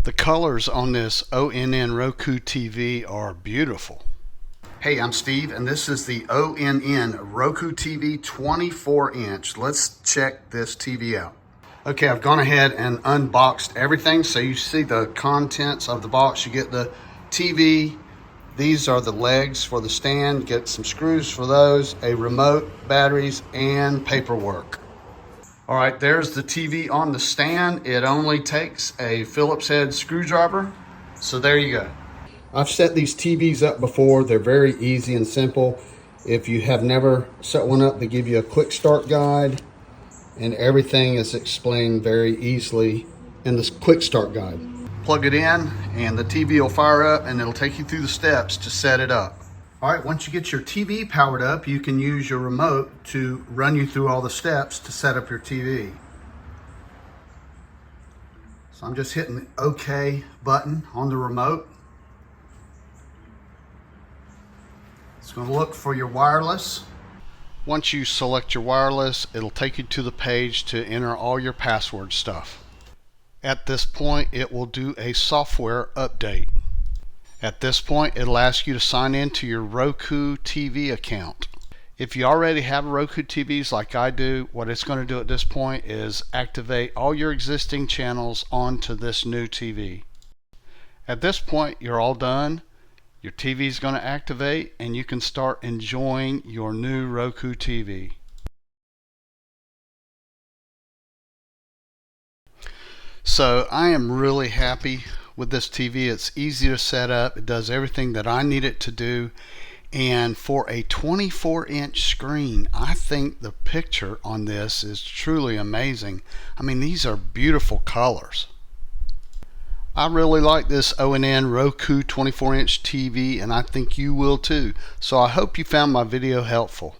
The colors on this ONN Roku TV are beautiful. Hey, I'm Steve, and this is the ONN Roku TV 24-inch. Let's check this TV out. Okay, I've gone ahead and unboxed everything. So you see the contents of the box. You get the TV. These are the legs for the stand. Get some screws for those, a remote, batteries, and paperwork. All right, there's the TV on the stand. It only takes a Phillips head screwdriver. So there you go. I've set these TVs up before. They're very easy and simple. If you have never set one up, they give you a quick start guide, and everything is explained very easily in this quick start guide. Plug it in and the TV will fire up, and it'll take you through the steps to set it up. All right, once you get your TV powered up, you can use your remote to run you through all the steps to set up your TV. So I'm just hitting the OK button on the remote. It's going to look for your wireless. Once you select your wireless, it'll take you to the page to enter all your password stuff. At this point, it will do a software update. At this point, it'll ask you to sign in to your Roku TV account. If you already have Roku TVs like I do, what it's going to do at this point is activate all your existing channels onto this new TV. At this point, you're all done. Your TV is going to activate, and you can start enjoying your new Roku TV. So I am really happy with this TV. It's easy to set up. It does everything that I need it to do. And for a 24-inch screen, I think the picture on this is truly amazing. I mean, these are beautiful colors. I really like this ONN Roku 24-inch TV, and I think you will too. So I hope you found my video helpful.